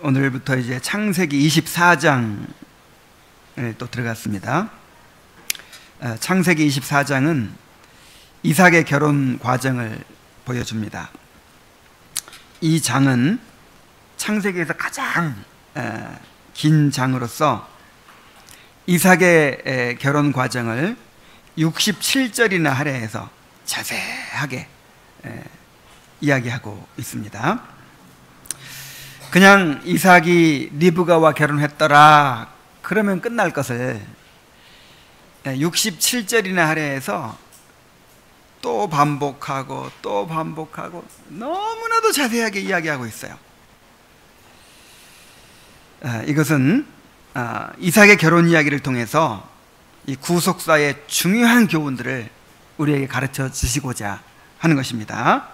오늘부터 이제 창세기 24장에 또 들어갔습니다. 창세기 24장은 이삭의 결혼 과정을 보여줍니다. 이 장은 창세기에서 가장 긴 장으로서 이삭의 결혼 과정을 67절이나 할애해서 자세하게 이야기하고 있습니다. 그냥 이삭이 리브가와 결혼했더라 그러면 끝날 것을 67절이나 할애해서 또 반복하고 또 반복하고 너무나도 자세하게 이야기하고 있어요. 이것은 이삭의 결혼 이야기를 통해서 이 구속사의 중요한 교훈들을 우리에게 가르쳐 주시고자 하는 것입니다.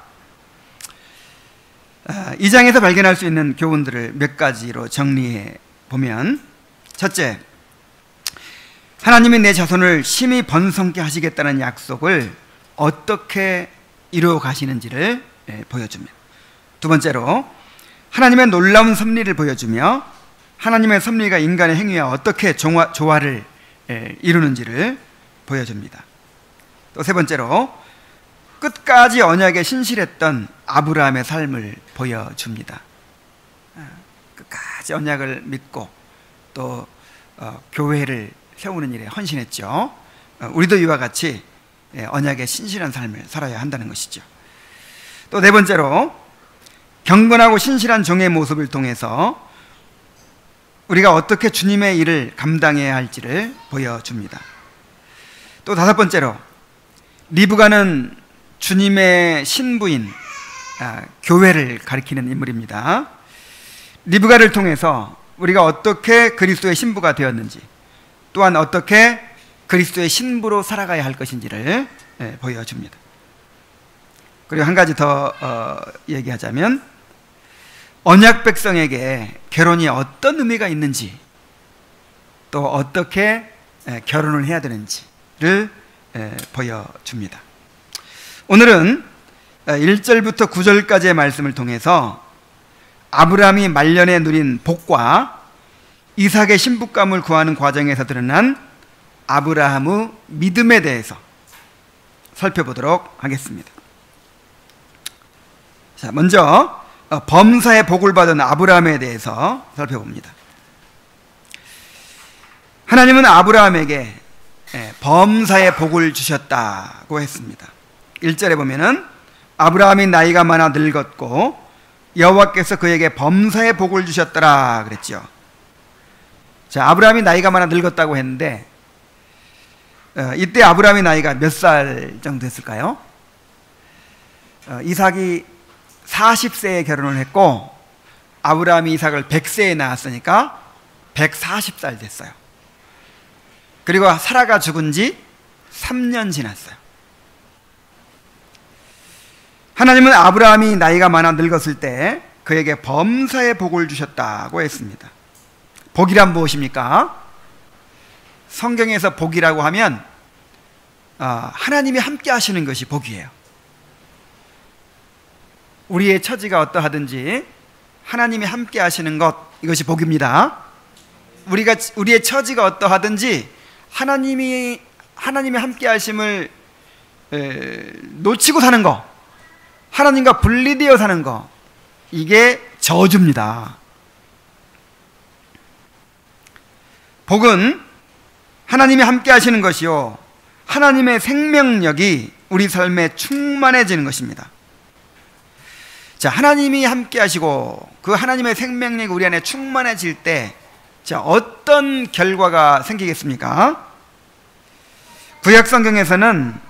이 장에서 발견할 수 있는 교훈들을 몇 가지로 정리해 보면, 첫째, 하나님이 내 자손을 심히 번성케 하시겠다는 약속을 어떻게 이루어 가시는지를 보여줍니다. 두 번째로, 하나님의 놀라운 섭리를 보여주며 하나님의 섭리가 인간의 행위와 어떻게 조화를 이루는지를 보여줍니다. 또 세 번째로, 끝까지 언약에 신실했던 아브라함의 삶을 보여줍니다. 끝까지 언약을 믿고 또 교회를 세우는 일에 헌신했죠. 우리도 이와 같이 언약에 신실한 삶을 살아야 한다는 것이죠. 또 네 번째로, 경건하고 신실한 종의 모습을 통해서 우리가 어떻게 주님의 일을 감당해야 할지를 보여줍니다. 또 다섯 번째로, 리브가는 주님의 신부인 교회를 가리키는 인물입니다. 리브가를 통해서 우리가 어떻게 그리스도의 신부가 되었는지, 또한 어떻게 그리스도의 신부로 살아가야 할 것인지를 보여줍니다. 그리고 한 가지 더 얘기하자면, 언약 백성에게 결혼이 어떤 의미가 있는지, 또 어떻게 결혼을 해야 되는지를 보여줍니다. 오늘은 1절부터 9절까지의 말씀을 통해서 아브라함이 말년에 누린 복과 이삭의 신부감을 구하는 과정에서 드러난 아브라함의 믿음에 대해서 살펴보도록 하겠습니다. 자, 먼저 범사의 복을 받은 아브라함에 대해서 살펴봅니다. 하나님은 아브라함에게 범사의 복을 주셨다고 했습니다. 1절에 보면은 아브라함이 나이가 많아 늙었고 여호와께서 그에게 범사의 복을 주셨더라 그랬죠. 자, 아브라함이 나이가 많아 늙었다고 했는데 이때 아브라함이 나이가 몇 살 정도 됐을까요? 이삭이 40세에 결혼을 했고 아브라함이 이삭을 100세에 낳았으니까 140살 됐어요. 그리고 사라가 죽은 지 3년 지났어요. 하나님은 아브라함이 나이가 많아 늙었을 때 그에게 범사의 복을 주셨다고 했습니다. 복이란 무엇입니까? 성경에서 복이라고 하면 하나님이 함께 하시는 것이 복이에요. 우리의 처지가 어떠하든지 하나님이 함께 하시는 것, 이것이 복입니다. 우리의 처지가 어떠하든지 하나님이 함께 하심을 놓치고 사는 것, 하나님과 분리되어 사는 것, 이게 저주입니다. 복은 하나님이 함께 하시는 것이요, 하나님의 생명력이 우리 삶에 충만해지는 것입니다. 자, 하나님이 함께 하시고 그 하나님의 생명력이 우리 안에 충만해질 때, 자, 어떤 결과가 생기겠습니까? 구약 성경에서는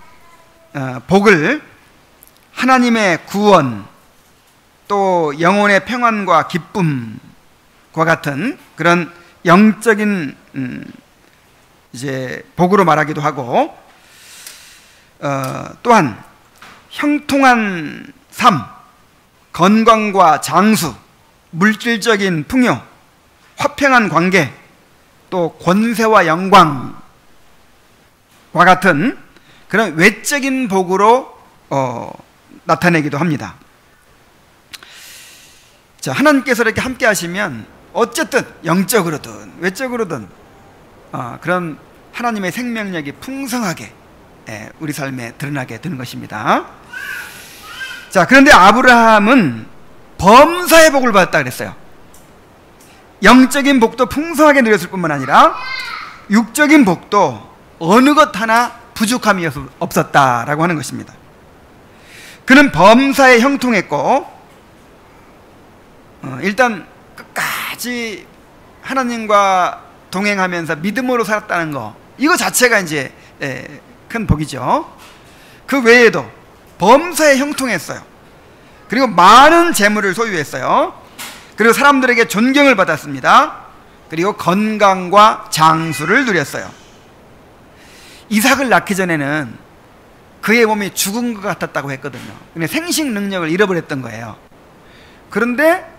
복을 하나님의 구원, 또 영혼의 평안과 기쁨과 같은 그런 영적인 이제 복으로 말하기도 하고, 또한 형통한 삶, 건강과 장수, 물질적인 풍요, 화평한 관계, 또 권세와 영광과 같은 그런 외적인 복으로 나타내기도 합니다. 자, 하나님께서 이렇게 함께 하시면 어쨌든 영적으로든 외적으로든 그런 하나님의 생명력이 풍성하게 우리 삶에 드러나게 되는 것입니다. 자, 그런데 아브라함은 범사의 복을 받았다 그랬어요. 영적인 복도 풍성하게 누렸을 뿐만 아니라 육적인 복도 어느 것 하나 부족함이 없었다라고 하는 것입니다. 그는 범사에 형통했고 일단 끝까지 하나님과 동행하면서 믿음으로 살았다는 거, 이거 자체가 이제 큰 복이죠. 그 외에도 범사에 형통했어요. 그리고 많은 재물을 소유했어요. 그리고 사람들에게 존경을 받았습니다. 그리고 건강과 장수를 누렸어요. 이삭을 낳기 전에는 그의 몸이 죽은 것 같았다고 했거든요. 근데 생식 능력을 잃어버렸던 거예요. 그런데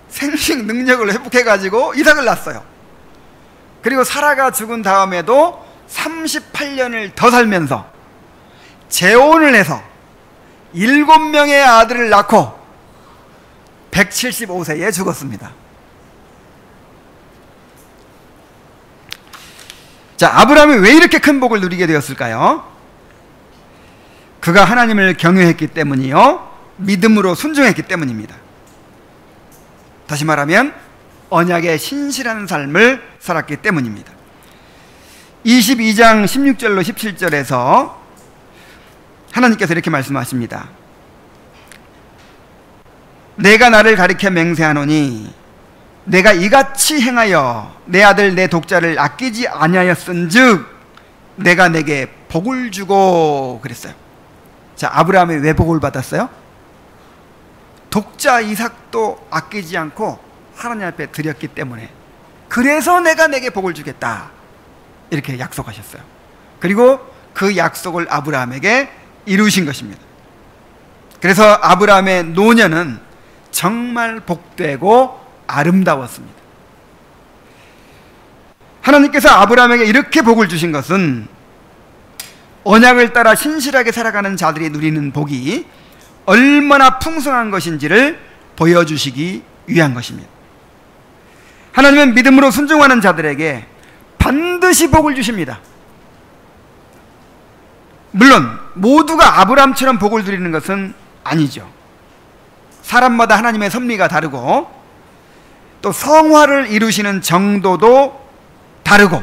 생식 능력을 회복해가지고 이삭을 낳았어요. 그리고 사라가 죽은 다음에도 38년을 더 살면서 재혼을 해서 7명의 아들을 낳고 175세에 죽었습니다. 자, 아브라함이 왜 이렇게 큰 복을 누리게 되었을까요? 그가 하나님을 경외했기 때문이요, 믿음으로 순종했기 때문입니다. 다시 말하면 언약의 신실한 삶을 살았기 때문입니다. 22장 16절로 17절에서 하나님께서 이렇게 말씀하십니다. 내가 나를 가리켜 맹세하노니 내가 이같이 행하여 내 아들 내 독자를 아끼지 아니하였은즉 내가 내게 복을 주고 그랬어요. 자, 아브라함이 왜 복을 받았어요? 독자 이삭도 아끼지 않고 하나님 앞에 드렸기 때문에, 그래서 내가 내게 복을 주겠다 이렇게 약속하셨어요. 그리고 그 약속을 아브라함에게 이루신 것입니다. 그래서 아브라함의 노년은 정말 복되고 아름다웠습니다. 하나님께서 아브라함에게 이렇게 복을 주신 것은 언약을 따라 신실하게 살아가는 자들이 누리는 복이 얼마나 풍성한 것인지를 보여주시기 위한 것입니다. 하나님은 믿음으로 순종하는 자들에게 반드시 복을 주십니다. 물론 모두가 아브라함처럼 복을 누리는 것은 아니죠. 사람마다 하나님의 섭리가 다르고 또 성화를 이루시는 정도도 다르고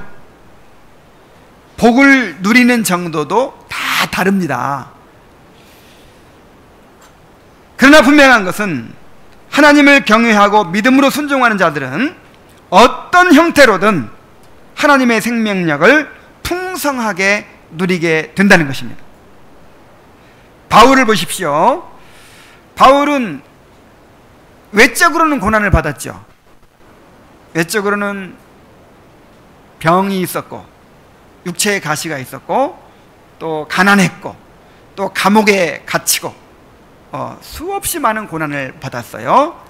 복을 누리는 정도도 다 다릅니다. 그러나 분명한 것은 하나님을 경외하고 믿음으로 순종하는 자들은 어떤 형태로든 하나님의 생명력을 풍성하게 누리게 된다는 것입니다. 바울을 보십시오. 바울은 외적으로는 고난을 받았죠. 외적으로는 병이 있었고 육체의 가시가 있었고 또 가난했고 또 감옥에 갇히고 수없이 많은 고난을 받았어요.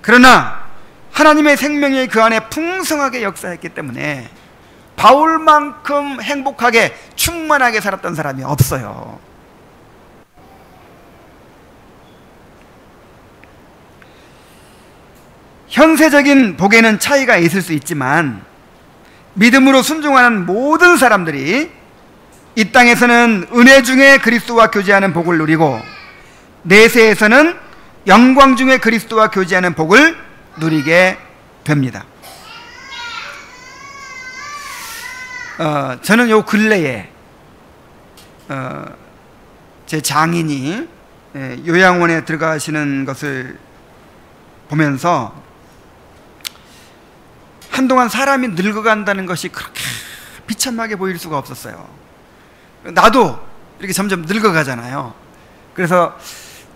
그러나 하나님의 생명이 그 안에 풍성하게 역사했기 때문에 바울만큼 행복하게 충만하게 살았던 사람이 없어요. 현세적인 복에는 차이가 있을 수 있지만 믿음으로 순종하는 모든 사람들이 이 땅에서는 은혜 중에 그리스도와 교제하는 복을 누리고 내세에서는 영광 중에 그리스도와 교제하는 복을 누리게 됩니다. 저는 요 근래에 제 장인이 요양원에 들어가시는 것을 보면서 한동안 사람이 늙어간다는 것이 그렇게 비참하게 보일 수가 없었어요. 나도 이렇게 점점 늙어가잖아요. 그래서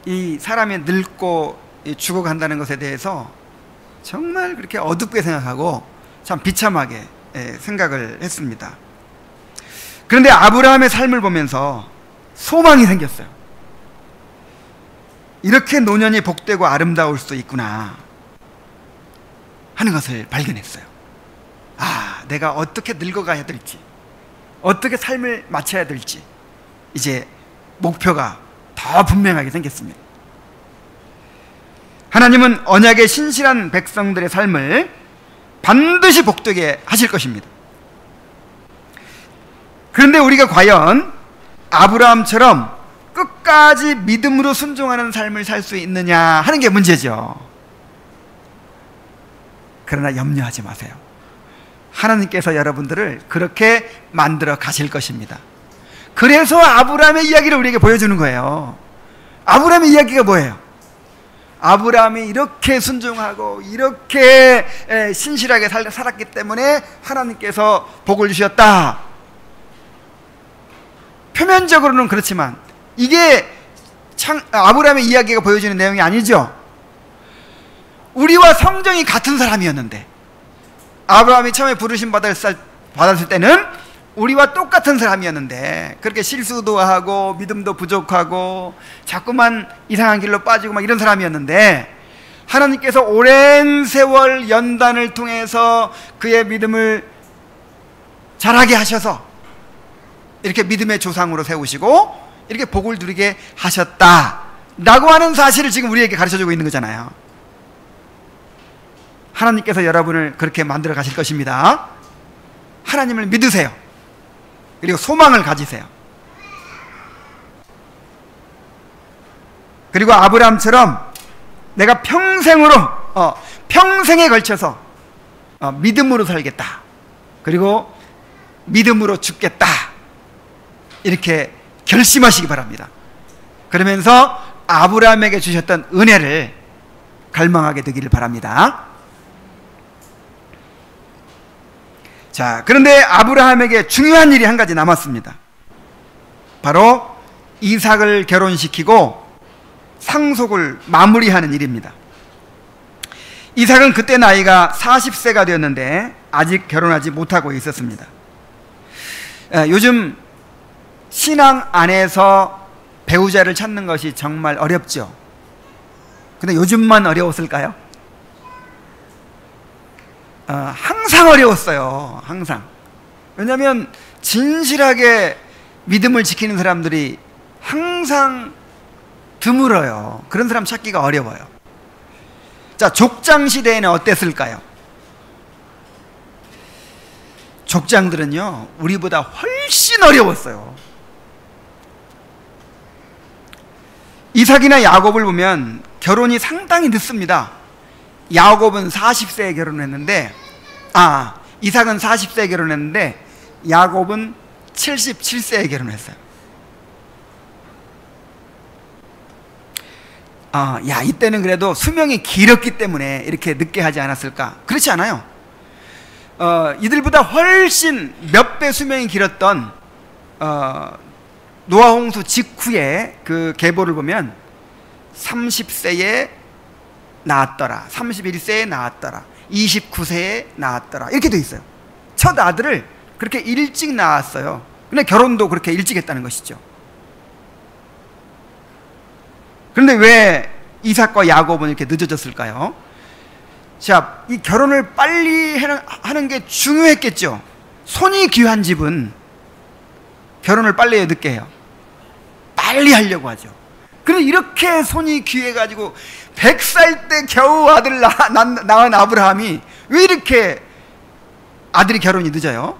이 사람이 늙고 죽어간다는 것에 대해서 정말 그렇게 어둡게 생각하고 참 비참하게 생각을 했습니다. 그런데 아브라함의 삶을 보면서 소망이 생겼어요. 이렇게 노년이 복되고 아름다울 수도 있구나 하는 것을 발견했어요. 아, 내가 어떻게 늙어가야 될지, 어떻게 삶을 마쳐야 될지 이제 목표가 더 분명하게 생겼습니다. 하나님은 언약의 신실한 백성들의 삶을 반드시 복되게 하실 것입니다. 그런데 우리가 과연 아브라함처럼 끝까지 믿음으로 순종하는 삶을 살 수 있느냐 하는 게 문제죠. 그러나 염려하지 마세요. 하나님께서 여러분들을 그렇게 만들어 가실 것입니다. 그래서 아브라함의 이야기를 우리에게 보여주는 거예요. 아브라함의 이야기가 뭐예요? 아브라함이 이렇게 순종하고 이렇게 신실하게 살았기 때문에 하나님께서 복을 주셨다. 표면적으로는 그렇지만 이게 아브라함의 이야기가 보여주는 내용이 아니죠. 우리와 성정이 같은 사람이었는데, 아브라함이 처음에 부르심 받았을 때는 우리와 똑같은 사람이었는데, 그렇게 실수도 하고 믿음도 부족하고 자꾸만 이상한 길로 빠지고 막 이런 사람이었는데, 하나님께서 오랜 세월 연단을 통해서 그의 믿음을 자라게 하셔서 이렇게 믿음의 조상으로 세우시고 이렇게 복을 누리게 하셨다라고 하는 사실을 지금 우리에게 가르쳐주고 있는 거잖아요. 하나님께서 여러분을 그렇게 만들어 가실 것입니다. 하나님을 믿으세요. 그리고 소망을 가지세요. 그리고 아브라함처럼 내가 평생에 걸쳐서 믿음으로 살겠다, 그리고 믿음으로 죽겠다, 이렇게 결심하시기 바랍니다. 그러면서 아브라함에게 주셨던 은혜를 갈망하게 되기를 바랍니다. 자, 그런데 아브라함에게 중요한 일이 한 가지 남았습니다. 바로 이삭을 결혼시키고 상속을 마무리하는 일입니다. 이삭은 그때 나이가 40세가 되었는데 아직 결혼하지 못하고 있었습니다. 요즘 신앙 안에서 배우자를 찾는 것이 정말 어렵죠. 근데 요즘만 어려웠을까요? 항상 어려웠어요. 항상. 왜냐하면 진실하게 믿음을 지키는 사람들이 항상 드물어요. 그런 사람 찾기가 어려워요. 자, 족장 시대에는 어땠을까요? 족장들은요, 우리보다 훨씬 어려웠어요. 이삭이나 야곱을 보면 결혼이 상당히 늦습니다. 야곱은 40세에 결혼했는데, 이삭은 40세에 결혼했는데 야곱은 77세에 결혼했어요. 이때는 그래도 수명이 길었기 때문에 이렇게 늦게 하지 않았을까? 그렇지 않아요. 이들보다 훨씬 몇 배 수명이 길었던 노아 홍수 직후에 그 계보를 보면 30세에 낳았더라, 31세에 낳았더라, 29세에 낳았더라, 이렇게 돼 있어요. 첫 아들을 그렇게 일찍 낳았어요. 근데 결혼도 그렇게 일찍 했다는 것이죠. 그런데 왜 이삭과 야곱은 이렇게 늦어졌을까요? 자, 이 결혼을 빨리 하는 게 중요했겠죠. 손이 귀한 집은 결혼을 빨리 해요, 늦게 해요? 빨리 하려고 하죠. 그런데 이렇게 손이 귀해가지고 100살 때 겨우 아들 낳은 아브라함이 왜 이렇게 아들이 결혼이 늦어요?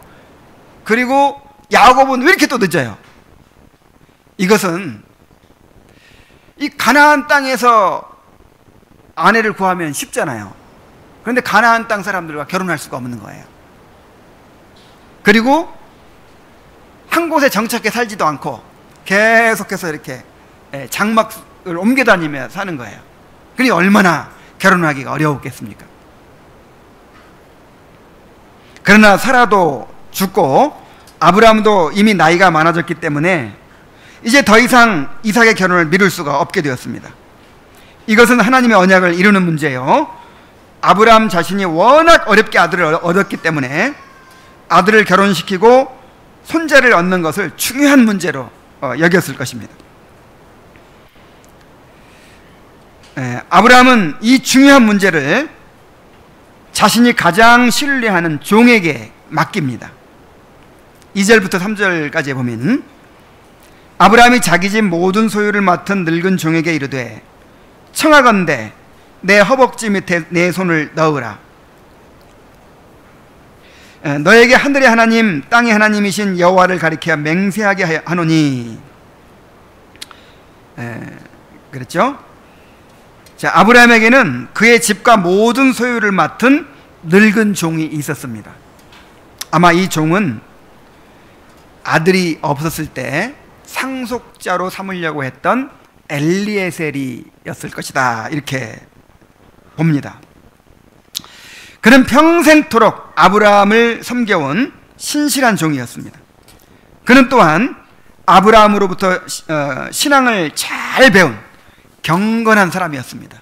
그리고 야곱은 왜 이렇게 또 늦어요? 이것은 이 가나안 땅에서 아내를 구하면 쉽잖아요. 그런데 가나안 땅 사람들과 결혼할 수가 없는 거예요. 그리고 한 곳에 정착해 살지도 않고 계속해서 이렇게 장막을 옮겨 다니며 사는 거예요. 그러니 얼마나 결혼하기가 어려웠겠습니까? 그러나 사라도 죽고 아브라함도 이미 나이가 많아졌기 때문에 이제 더 이상 이삭의 결혼을 미룰 수가 없게 되었습니다. 이것은 하나님의 언약을 이루는 문제예요. 아브라함 자신이 워낙 어렵게 아들을 얻었기 때문에 아들을 결혼시키고 손자를 얻는 것을 중요한 문제로 여겼을 것입니다. 아브라함은 이 중요한 문제를 자신이 가장 신뢰하는 종에게 맡깁니다. 2절부터 3절까지 보면 아브라함이 자기 집 모든 소유를 맡은 늙은 종에게 이르되 청하건대 내 허벅지 밑에 내 손을 넣으라. 너에게 하늘의 하나님 땅의 하나님이신 여호와를 가리켜 맹세하게 하노니. 그랬죠? 자, 아브라함에게는 그의 집과 모든 소유를 맡은 늙은 종이 있었습니다. 아마 이 종은 아들이 없었을 때 상속자로 삼으려고 했던 엘리에셀이었을 것이다, 이렇게 봅니다. 그는 평생토록 아브라함을 섬겨온 신실한 종이었습니다. 그는 또한 아브라함으로부터 신앙을 잘 배운 경건한 사람이었습니다.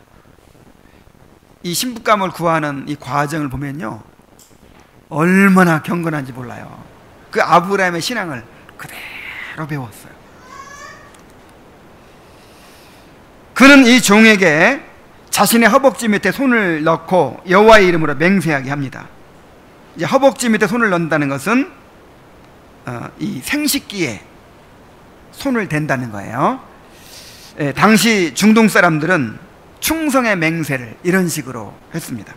이 신부감을 구하는 이 과정을 보면요, 얼마나 경건한지 몰라요. 그 아브라함의 신앙을 그대로 배웠어요. 그는 이 종에게 자신의 허벅지 밑에 손을 넣고 여호와의 이름으로 맹세하게 합니다. 이제 허벅지 밑에 손을 넣는다는 것은 이 생식기에 손을 댄다는 거예요. 당시 중동 사람들은 충성의 맹세를 이런 식으로 했습니다.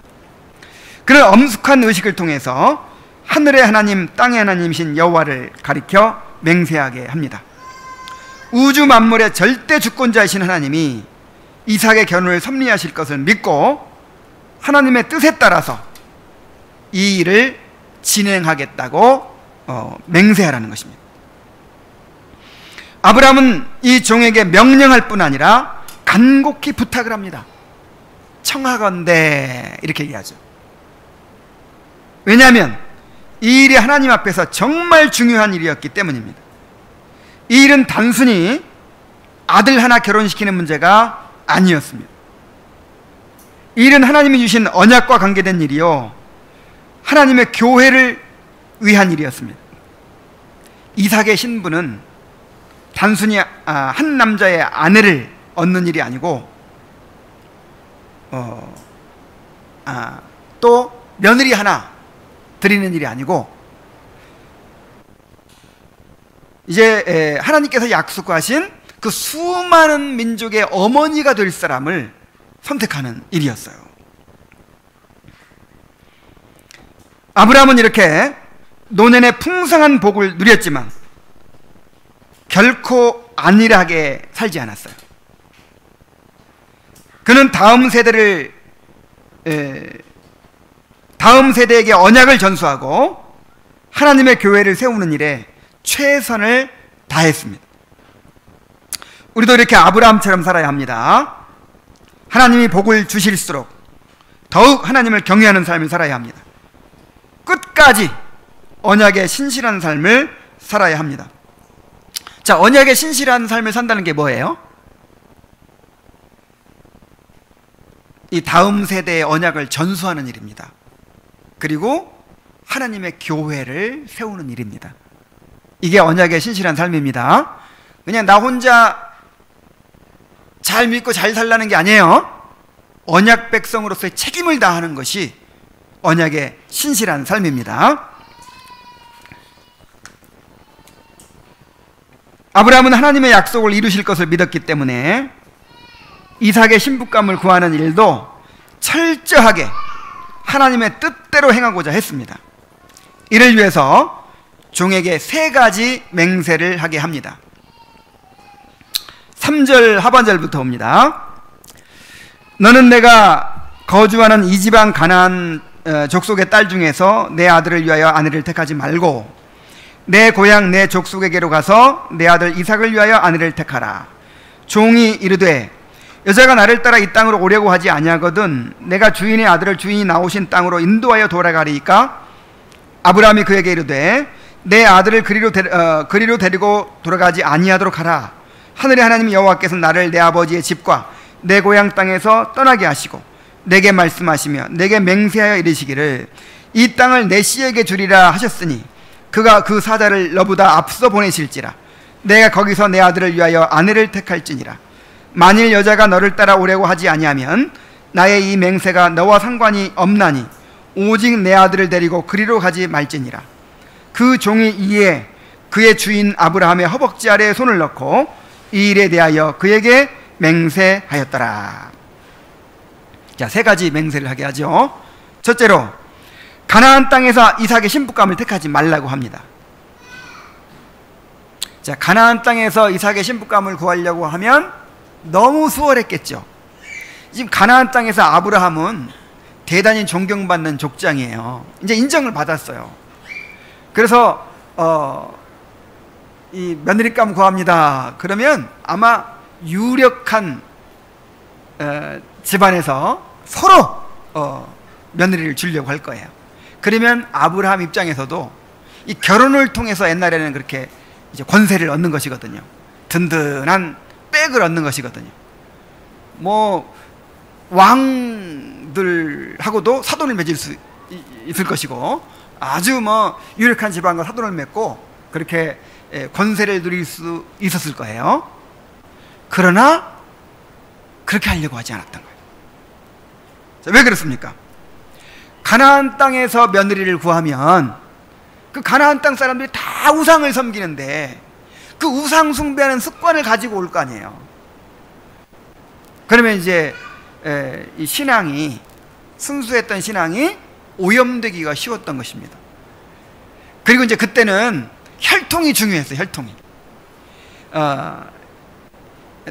그는 엄숙한 의식을 통해서 하늘의 하나님 땅의 하나님이신 여호와를 가리켜 맹세하게 합니다. 우주 만물의 절대 주권자이신 하나님이 이삭의 결혼을 섭리하실 것을 믿고 하나님의 뜻에 따라서 이 일을 진행하겠다고 맹세하라는 것입니다. 아브라함은 이 종에게 명령할 뿐 아니라 간곡히 부탁을 합니다. 청하건대, 이렇게 얘기하죠. 왜냐하면 이 일이 하나님 앞에서 정말 중요한 일이었기 때문입니다. 이 일은 단순히 아들 하나 결혼시키는 문제가 아니었습니다. 이 일은 하나님이 주신 언약과 관계된 일이요, 하나님의 교회를 위한 일이었습니다. 이삭의 신부는 단순히 한 남자의 아내를 얻는 일이 아니고 또 며느리 하나 드리는 일이 아니고, 이제 하나님께서 약속하신 그 수많은 민족의 어머니가 될 사람을 선택하는 일이었어요. 아브라함은 이렇게 노년의 풍성한 복을 누렸지만 결코 안일하게 살지 않았어요. 그는 다음 세대에게 언약을 전수하고 하나님의 교회를 세우는 일에 최선을 다했습니다. 우리도 이렇게 아브라함처럼 살아야 합니다. 하나님이 복을 주실수록 더욱 하나님을 경외하는 삶을 살아야 합니다. 끝까지 언약의 신실한 삶을 살아야 합니다. 자, 언약의 신실한 삶을 산다는 게 뭐예요? 이 다음 세대의 언약을 전수하는 일입니다. 그리고 하나님의 교회를 세우는 일입니다. 이게 언약의 신실한 삶입니다. 그냥 나 혼자 잘 믿고 잘 살라는 게 아니에요. 언약 백성으로서의 책임을 다하는 것이 언약의 신실한 삶입니다. 아브라함은 하나님의 약속을 이루실 것을 믿었기 때문에 이삭의 신부감을 구하는 일도 철저하게 하나님의 뜻대로 행하고자 했습니다. 이를 위해서 종에게 3가지 맹세를 하게 합니다. 3절 하반절부터 옵니다. 너는 내가 거주하는 이 지방 가나안 족속의 딸 중에서 내 아들을 위하여 아내를 택하지 말고 내 고향 내 족속에게로 가서 내 아들 이삭을 위하여 아내를 택하라. 종이 이르되 여자가 나를 따라 이 땅으로 오려고 하지 아니하거든 내가 주인의 아들을 주인이 나오신 땅으로 인도하여 돌아가리이까? 아브라함이 그에게 이르되 내 아들을 그리로 데리고 돌아가지 아니하도록 하라. 하늘의 하나님 여호와께서 나를 내 아버지의 집과 내 고향 땅에서 떠나게 하시고 내게 말씀하시며 내게 맹세하여 이르시기를 이 땅을 내 씨에게 주리라 하셨으니 그가 그 사자를 너보다 앞서 보내실지라. 내가 거기서 내 아들을 위하여 아내를 택할지니라. 만일 여자가 너를 따라 오려고 하지 아니하면 나의 이 맹세가 너와 상관이 없나니 오직 내 아들을 데리고 그리로 가지 말지니라. 그 종이 이에 그의 주인 아브라함의 허벅지 아래에 손을 넣고 이 일에 대하여 그에게 맹세하였더라. 자, 세 가지 맹세를 하게 하죠. 첫째로 가나안 땅에서 이삭의 신부감을 택하지 말라고 합니다. 자, 가나안 땅에서 이삭의 신부감을 구하려고 하면 너무 수월했겠죠. 지금 가나안 땅에서 아브라함은 대단히 존경받는 족장이에요. 이제 인정을 받았어요. 그래서 이 며느리감 구합니다. 그러면 아마 유력한 집안에서 서로 며느리를 주려고 할 거예요. 그러면 아브라함 입장에서도 이 결혼을 통해서 옛날에는 그렇게 이제 권세를 얻는 것이거든요. 든든한 백을 얻는 것이거든요. 뭐 왕들하고도 사돈을 맺을 수 있을 것이고, 아주 뭐 유력한 집안과 사돈을 맺고 그렇게 권세를 누릴 수 있었을 거예요. 그러나 그렇게 하려고 하지 않았던 거예요. 자, 왜 그렇습니까? 가나안 땅에서 며느리를 구하면 그 가나안 땅 사람들이 다 우상을 섬기는데 그 우상 숭배하는 습관을 가지고 올 거 아니에요. 그러면 이제 이 신앙이, 순수했던 신앙이 오염되기가 쉬웠던 것입니다. 그리고 이제 그때는 혈통이 중요했어요. 혈통이.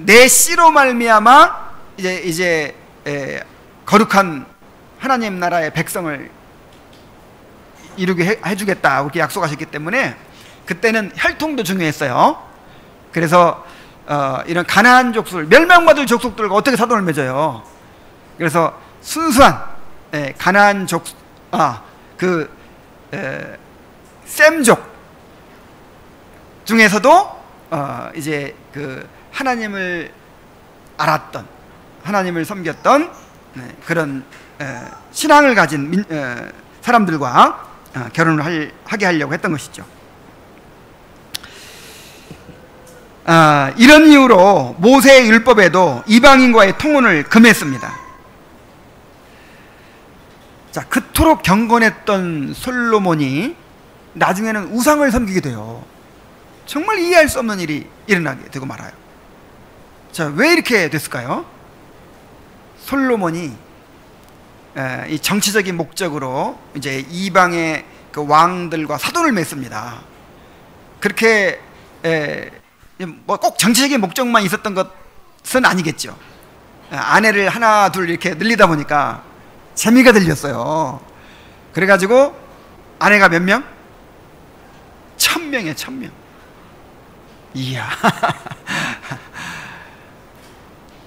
내 씨로 말미암아 이제 거룩한 하나님 나라의 백성을 이루게 해주겠다 그렇게 약속하셨기 때문에 그때는 혈통도 중요했어요. 그래서 이런 가나안 족속, 멸망받을 족속들과 어떻게 사돈을 맺어요? 그래서 순수한 가나안 셈족 중에서도 이제 그 하나님을 알았던, 하나님을 섬겼던 그런 신앙을 가진 사람들과 결혼을 하게 하려고 했던 것이죠. 이런 이유로 모세의 율법에도 이방인과의 통혼을 금했습니다. 자, 그토록 경건했던 솔로몬이 나중에는 우상을 섬기게 돼요. 정말 이해할 수 없는 일이 일어나게 되고 말아요. 자, 왜 이렇게 됐을까요? 솔로몬이 이 정치적인 목적으로 이제 이방의 그 왕들과 사돈을 맺습니다. 그렇게 뭐 꼭 정치적인 목적만 있었던 것은 아니겠죠. 아내를 하나 둘 이렇게 늘리다 보니까 재미가 들렸어요. 그래가지고 아내가 몇 명? 1000명이에요. 1000명. 이야.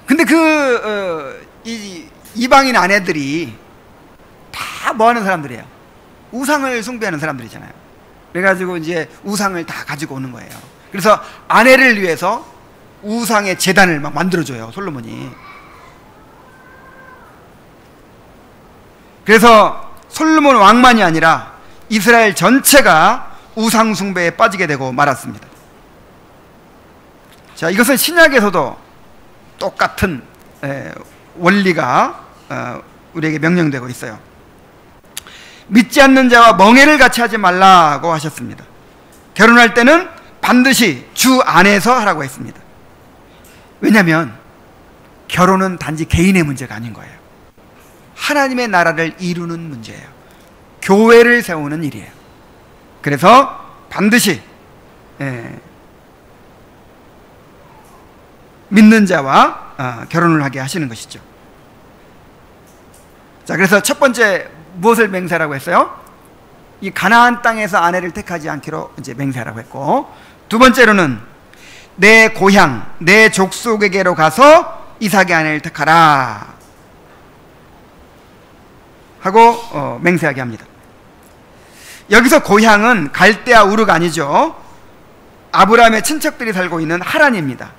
근데 이방인 아내들이 다 뭐 하는 사람들이에요? 우상을 숭배하는 사람들이잖아요. 그래가지고 이제 우상을 다 가지고 오는 거예요. 그래서 아내를 위해서 우상의 제단을 막 만들어줘요, 솔로몬이. 그래서 솔로몬 왕만이 아니라 이스라엘 전체가 우상 숭배에 빠지게 되고 말았습니다. 자, 이것은 신약에서도 똑같은 원리가 우리에게 명령되고 있어요. 믿지 않는 자와 멍해를 같이 하지 말라고 하셨습니다. 결혼할 때는 반드시 주 안에서 하라고 했습니다. 왜냐하면 결혼은 단지 개인의 문제가 아닌 거예요. 하나님의 나라를 이루는 문제예요. 교회를 세우는 일이에요. 그래서 반드시 믿는 자와 결혼을 하게 하시는 것이죠. 자, 그래서 첫 번째 무엇을 맹세하라고 했어요? 이 가나안 땅에서 아내를 택하지 않기로 이제 맹세하라고 했고, 두 번째로는 내 고향, 내 족속에게로 가서 이삭의 아내를 택하라 하고 맹세하게 합니다. 여기서 고향은 갈대아 우르가 아니죠. 아브라함의 친척들이 살고 있는 하란입니다.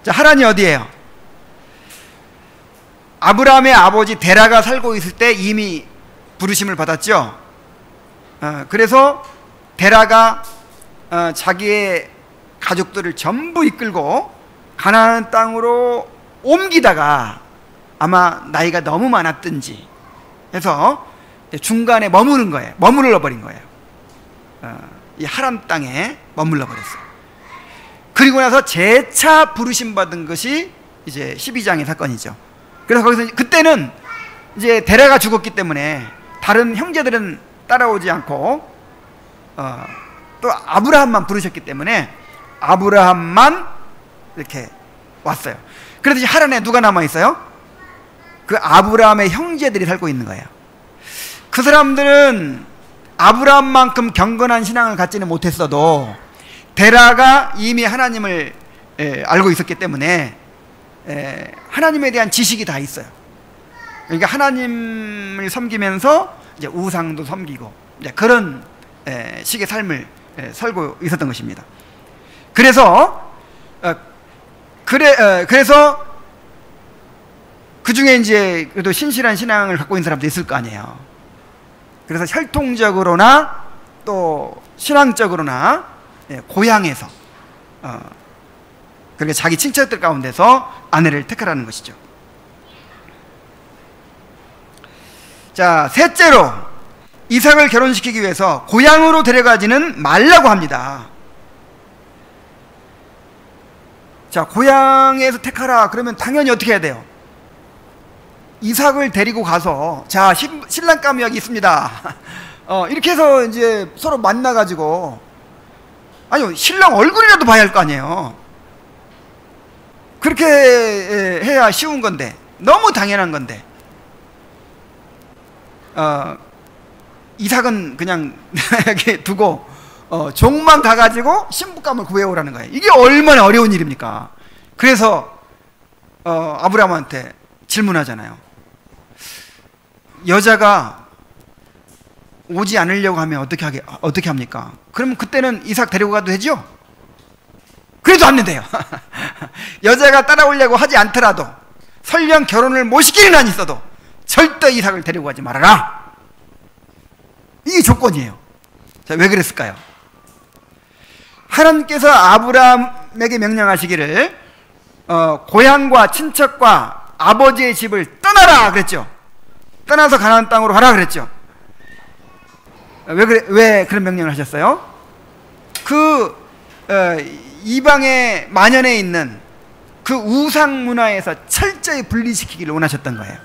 자, 하란이 어디예요? 아브라함의 아버지 데라가 살고 있을 때 이미 부르심을 받았죠. 그래서 데라가 자기의 가족들을 전부 이끌고 가나안 땅으로 옮기다가 아마 나이가 너무 많았든지 해서 중간에 머무른 거예요. 머물러 버린 거예요. 이 하란 땅에 머물러 버렸어요. 그리고 나서 재차 부르심 받은 것이 이제 12장의 사건이죠. 그래서 거기서 그때는 이제 데라가 죽었기 때문에 다른 형제들은 따라오지 않고 또 아브라함만 부르셨기 때문에 아브라함만 이렇게 왔어요. 그래서 하란에 누가 남아 있어요? 그 아브라함의 형제들이 살고 있는 거예요. 그 사람들은 아브라함만큼 경건한 신앙을 갖지는 못했어도 데라가 이미 하나님을 알고 있었기 때문에 하나님에 대한 지식이 다 있어요. 그러니까 하나님을 섬기면서 이제 우상도 섬기고 이제 그런 식의 삶을 살고 있었던 것입니다. 그래서 그래서 그 중에 이제 그래도 신실한 신앙을 갖고 있는 사람도 있을 거 아니에요. 그래서 혈통적으로나 또 신앙적으로나 고향에서 그렇게 자기 친척들 가운데서 아내를 택하라는 것이죠. 자, 셋째로 이삭을 결혼시키기 위해서 고향으로 데려가지는 말라고 합니다. 자, 고향에서 택하라 그러면 당연히 어떻게 해야 돼요? 이삭을 데리고 가서 자, 신랑감이 여기 있습니다. 이렇게 해서 이제 서로 만나가지고 아니요, 신랑 얼굴이라도 봐야 할 거 아니에요. 그렇게 해야 쉬운 건데, 너무 당연한 건데 이삭은 그냥 이렇게 두고 종만 가가지고 신부감을 구해오라는 거예요. 이게 얼마나 어려운 일입니까? 그래서 아브라함한테 질문하잖아요. 여자가 오지 않으려고 하면 어떻게 합니까? 그러면 그때는 이삭 데리고 가도 되죠? 그래도 안 된대요. 여자가 따라오려고 하지 않더라도 설령 결혼을 못 시키는 한이 있어도 절대 이삭을 데리고 가지 말아라. 이게 조건이에요. 자, 왜 그랬을까요? 하나님께서 아브라함에게 명령하시기를 고향과 친척과 아버지의 집을 떠나라 그랬죠. 떠나서 가나안 땅으로 가라 그랬죠. 왜 그런 명령을 하셨어요? 그 이방의 만연해 있는 그 우상 문화에서 철저히 분리시키기를 원하셨던 거예요.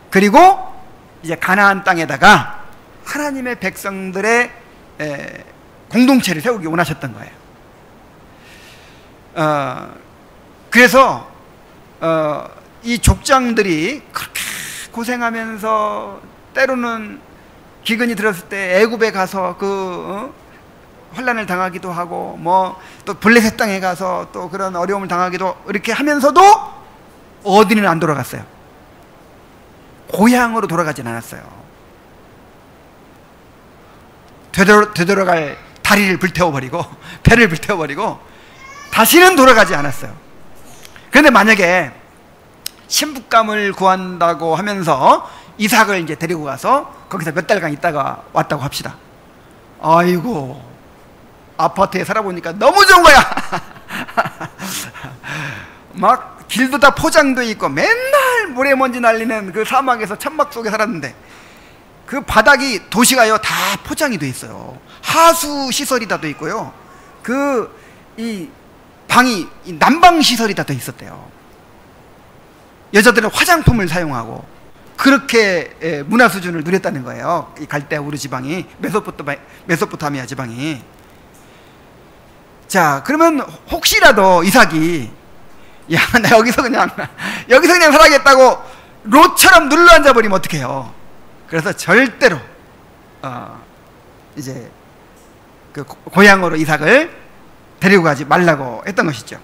그리고 이제 가나안 땅에다가 하나님의 백성들의 공동체를 세우기 원하셨던 거예요. 그래서 이 족장들이 그렇게 고생하면서 때로는 기근이 들었을 때 애굽에 가서 환난을 당하기도 하고 뭐 또 블레셋 땅에 가서 또 그런 어려움을 당하기도 이렇게 하면서도 어디는 안 돌아갔어요. 고향으로 돌아가진 않았어요. 되돌아갈 다리를 불태워버리고 배를 불태워버리고 다시는 돌아가지 않았어요. 그런데 만약에 신부감을 구한다고 하면서 이삭을 이제 데리고 가서 거기서 몇 달간 있다가 왔다고 합시다. 아이고, 아파트에 살아보니까 너무 좋은 거야. 막 길도 다 포장도 있고 맨날 모래먼지 날리는 그 사막에서 천막 속에 살았는데 그 바닥이 도시가요 다 포장이 돼 있어요. 하수 시설이 다 돼 있고요. 이 방이 난방 시설이 다 돼 있었대요. 여자들은 화장품을 사용하고 그렇게 문화 수준을 누렸다는 거예요. 이 갈대아 우르 지방이, 메소포타미아 지방이. 자, 그러면 혹시라도 이삭이 야, 나 여기서 그냥 살아야겠다고 롯처럼 눌러앉아 버리면 어떡해요? 그래서 절대로 이제 그 고향으로 이삭을 데리고 가지 말라고 했던 것이죠.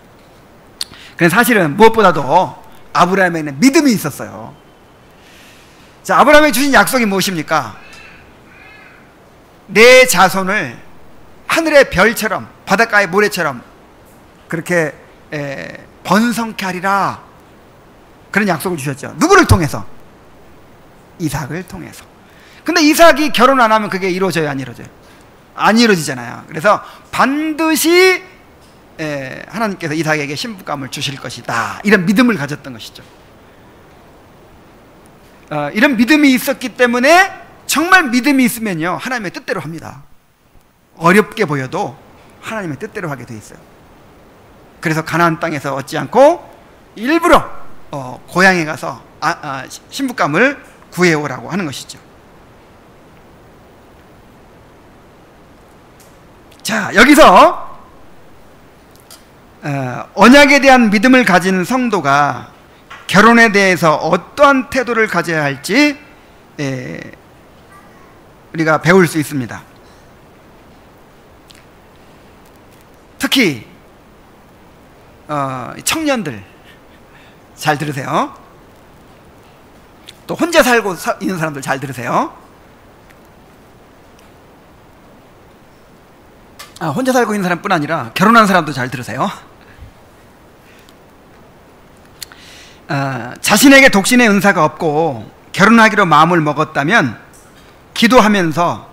그래서 사실은 무엇보다도 아브라함에는 믿음이 있었어요. 자, 아브라함에게 주신 약속이 무엇입니까? 내 자손을 하늘의 별처럼 바닷가의 모래처럼 그렇게 번성케 하리라, 그런 약속을 주셨죠. 누구를 통해서? 이삭을 통해서. 근데 이삭이 결혼 안 하면 그게 이루어져요, 안 이루어져요? 안 이루어지잖아요. 그래서 반드시 하나님께서 이삭에게 신부감을 주실 것이다, 이런 믿음을 가졌던 것이죠. 이런 믿음이 있었기 때문에, 정말 믿음이 있으면요 하나님의 뜻대로 합니다. 어렵게 보여도 하나님의 뜻대로 하게 돼 있어요. 그래서 가나안 땅에서 얻지 않고 일부러 고향에 가서 신부감을 구해오라고 하는 것이죠. 자, 여기서 언약에 대한 믿음을 가진 성도가 결혼에 대해서 어떠한 태도를 가져야 할지 우리가 배울 수 있습니다. 특히 청년들 잘 들으세요. 또 혼자 살고 있는 사람들 잘 들으세요. 혼자 살고 있는 사람뿐 아니라 결혼한 사람도 잘 들으세요. 자신에게 독신의 은사가 없고 결혼하기로 마음을 먹었다면 기도하면서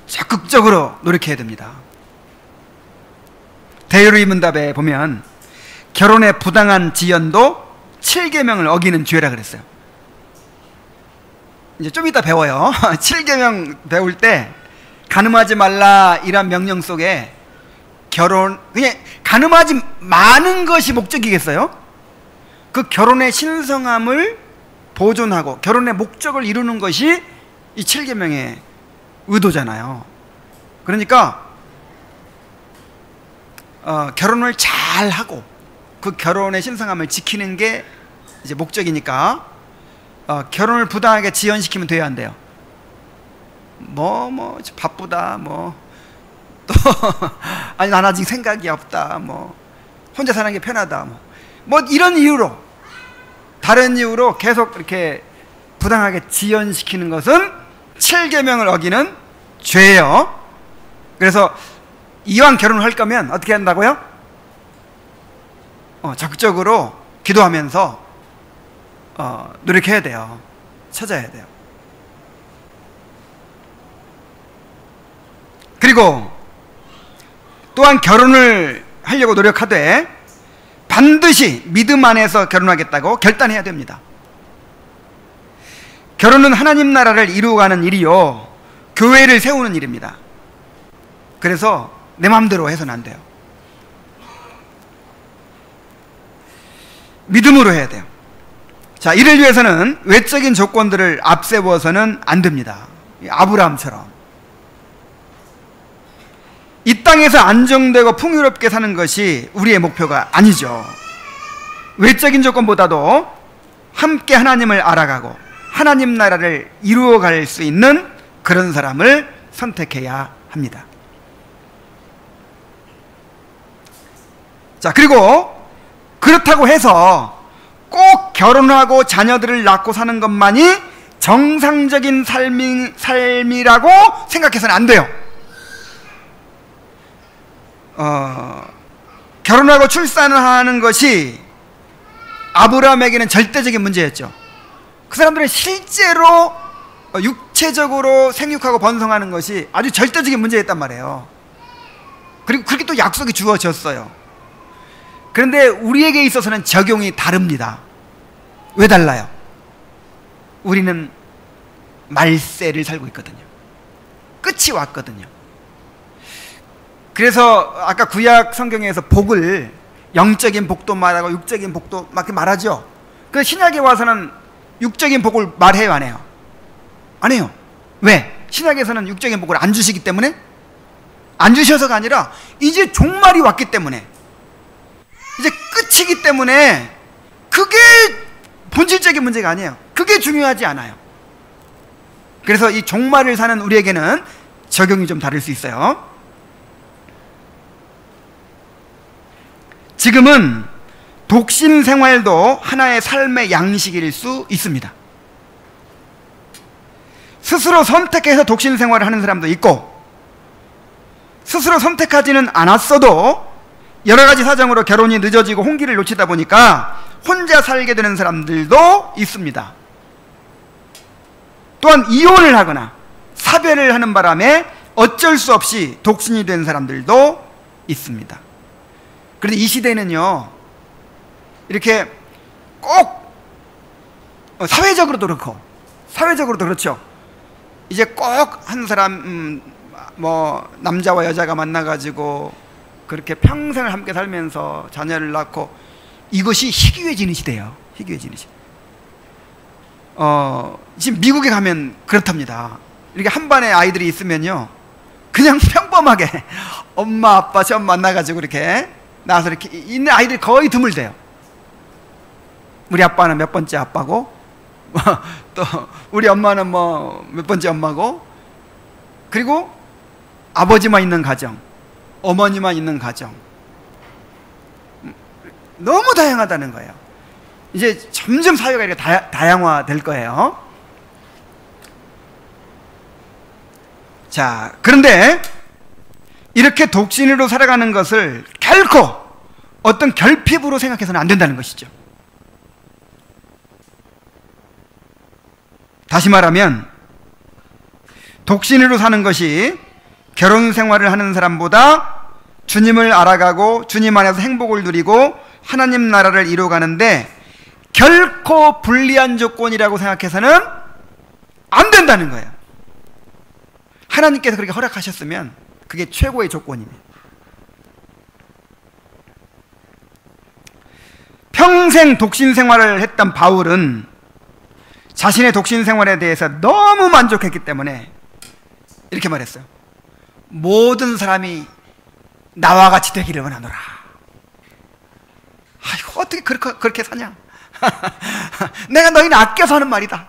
적극적으로 노력해야 됩니다. 대의문답에 보면 결혼의 부당한 지연도 7계명을 어기는 죄라 그랬어요. 이제 좀 이따 배워요. 7계명 배울 때 간음하지 말라 이란 명령 속에 그냥 간음하지 마는 것이 목적이겠어요? 그 결혼의 신성함을 보존하고 결혼의 목적을 이루는 것이 이 7계명의 의도잖아요. 그러니까 결혼을 잘 하고 그 결혼의 신성함을 지키는 게 이제 목적이니까 결혼을 부당하게 지연시키면 돼야 한대요. 바쁘다, 또 아니 난 아직 생각이 없다, 혼자 사는 게 편하다, 이런 이유로, 다른 이유로 계속 이렇게 부당하게 지연시키는 것은 7계명을 어기는 죄예요. 그래서 이왕 결혼을 할 거면 어떻게 한다고요? 적극적으로 기도하면서 노력해야 돼요. 찾아야 돼요. 그리고 또한 결혼을 하려고 노력하되 반드시 믿음 안에서 결혼하겠다고 결단해야 됩니다. 결혼은 하나님 나라를 이루어가는 일이요, 교회를 세우는 일입니다. 그래서 내 마음대로 해서는 안 돼요. 믿음으로 해야 돼요. 자, 이를 위해서는 외적인 조건들을 앞세워서는 안 됩니다. 아브라함처럼 이 땅에서 안정되고 풍요롭게 사는 것이 우리의 목표가 아니죠. 외적인 조건보다도 함께 하나님을 알아가고 하나님 나라를 이루어갈 수 있는 그런 사람을 선택해야 합니다. 자, 그리고 그렇다고 해서 꼭 결혼하고 자녀들을 낳고 사는 것만이 정상적인 삶이라고 생각해서는 안 돼요. 결혼하고 출산하는 것이 아브라함에게는 절대적인 문제였죠. 그 사람들은 실제로 육체적으로 생육하고 번성하는 것이 아주 절대적인 문제였단 말이에요. 그리고 그렇게 또 약속이 주어졌어요. 그런데 우리에게 있어서는 적용이 다릅니다. 왜 달라요? 우리는 말세를 살고 있거든요. 끝이 왔거든요. 그래서 아까 구약 성경에서 복을 영적인 복도 말하고 육적인 복도 막 말하죠. 그 신약에 와서는 육적인 복을 말해요, 안 해요? 안 해요. 왜? 신약에서는 육적인 복을 안 주시기 때문에? 안 주셔서가 아니라 이제 종말이 왔기 때문에, 이제 끝이기 때문에 그게 본질적인 문제가 아니에요. 그게 중요하지 않아요. 그래서 이 종말을 사는 우리에게는 적용이 좀 다를 수 있어요. 지금은 독신 생활도 하나의 삶의 양식일 수 있습니다. 스스로 선택해서 독신 생활을 하는 사람도 있고, 스스로 선택하지는 않았어도 여러 가지 사정으로 결혼이 늦어지고 혼기를 놓치다 보니까 혼자 살게 되는 사람들도 있습니다. 또한 이혼을 하거나 사별을 하는 바람에 어쩔 수 없이 독신이 된 사람들도 있습니다. 그런데 이 시대는요, 이렇게 꼭 사회적으로도 그렇고, 사회적으로도 그렇죠. 이제 꼭 한 사람 남자와 여자가 만나가지고 그렇게 평생을 함께 살면서 자녀를 낳고, 이것이 희귀해지는 시대예요. 희귀해지는 시대. 지금 미국에 가면 그렇답니다. 이렇게 한 반에 아이들이 있으면요, 그냥 평범하게 엄마 아빠 시험 만나가지고 이렇게 나와서 이렇게 있는 아이들이 거의 드물대요. 우리 아빠는 몇 번째 아빠고 또 우리 엄마는 뭐 몇 번째 엄마고, 그리고 아버지만 있는 가정, 어머니만 있는 가정, 너무 다양하다는 거예요. 이제 점점 사회가 이렇게 다양화될 거예요. 자, 그런데 이렇게 독신으로 살아가는 것을 결코 어떤 결핍으로 생각해서는 안 된다는 것이죠. 다시 말하면 독신으로 사는 것이 결혼 생활을 하는 사람보다 주님을 알아가고 주님 안에서 행복을 누리고 하나님 나라를 이루어가는데 결코 불리한 조건이라고 생각해서는 안 된다는 거예요. 하나님께서 그렇게 허락하셨으면 그게 최고의 조건입니다. 평생 독신 생활을 했던 바울은 자신의 독신 생활에 대해서 너무 만족했기 때문에 이렇게 말했어요. 모든 사람이 나와 같이 되기를 원하노라. 아이고, 어떻게 그렇게 사냐? 내가 너희는 아껴서 하는 말이다.